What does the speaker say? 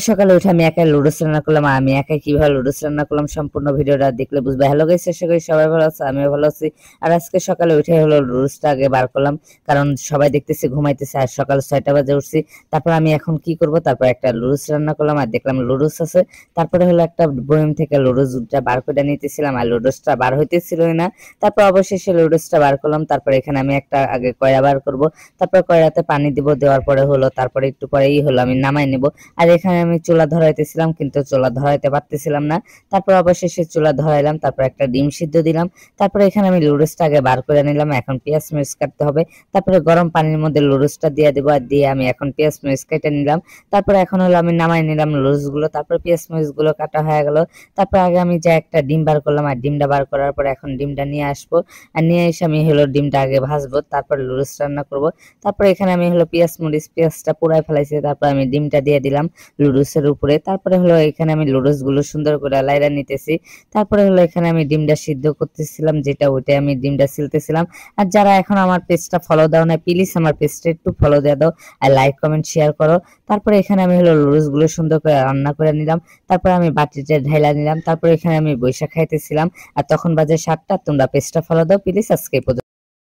সকালে উঠে আমি একাই লুডোস রান্না করলাম। আমি একাই কিভাবে লুডোস রান্না করলাম সম্পূর্ণ ভিডিওটা দেখলে বুঝবে। হ্যালো গাইস, আশা করি সবাই ভালো আছে, আমিও ভালো আছি। আর আজকে সকালে উঠে হলো লুডোসটা আগে বার করলাম, কারণ সবাই দেখতেছি ঘুমাইতেছে আর সকাল 6টা বাজে উঠছি। তারপর আমি এখন কি করব, তারপর একটা লুডোস রান্না করলাম আর দেখলাম লুডোস আছে। তারপরে হলো একটা বয়ম থেকে লুডোসটা বার করে নিতেছিলাম আর লুডোসটা বার হইতেছিল না। তারপর অবশেষে লুডোসটা বার করলাম। তারপর এখানে আমি একটা আগে কয়রা বার করব, তারপর কয়রাতে পানি দিব, দেওয়ার পরে হলো তারপরে একটু পরেই হলো আমি নামাই নেব। আর এখানে আমি চুলা ধরাইতেছিলাম কিন্তু চুলা ধরাইতে পারতেছিলাম না। তারপর অবশেষে চুলা ধরাইলাম, তারপর একটা ডিম সিদ্ধ দিলাম। তারপর এখানে আমি লুডোসটা আগে বার করে নিলাম। এখন পেঁয়াজ মরিচ কাটতে হবে। তারপরে গরম পানির মধ্যে লুডোসটা দিয়ে দেবো আর দিয়ে আমি এখন পেঁয়াজ মরিচ কেটে নিলাম। তারপরে এখন হলো আমি নামাই নিলাম লুডোস গুলো। তারপর পেঁয়াজ মরিচ গুলো কাটা হয়ে গেল। তারপর আগে আমি যে একটা ডিম বার করলাম আর ডিমটা বার করার পর এখন ডিমটা নিয়ে আসবো আর নিয়ে এসে আমি হলো ডিমটা আগে ভাজবো, তারপর লুডোস রান্না করব। তারপর এখানে আমি হলো পেঁয়াজটা পুরাই ফেলাইছি, তারপর আমি ডিমটা দিয়ে দিলাম লুডোসের উপরে। তারপরে হলো এখানে আমি লুডোস গুলো সুন্দর করে লাইরা নিতেছি। তারপরে হলো এখানে আমি ডিমটা সিদ্ধ করতেছিলাম, যেটা ওইটা আমি ডিমটা ছিলতেছিলাম। আর যারা এখন আমার পেজটা ফলো দাও না, প্লিজ আমার পেজটা একটু ফলো দিয়ে দাও আর লাইক কমেন্ট শেয়ার করো। তারপরে এখানে আমি হলো লুডোস গুলো সুন্দর করে রান্না করে নিলাম। তারপরে আমি বাটিতে ঢাইলা নিলাম। তারপরে এখানে আমি বৈশাখ খাইতেছিলাম আর তখন বাজে 7টা। তোমরা পেজটা ফলো দাও প্লিজ। আজকে এই পর্যন্ত।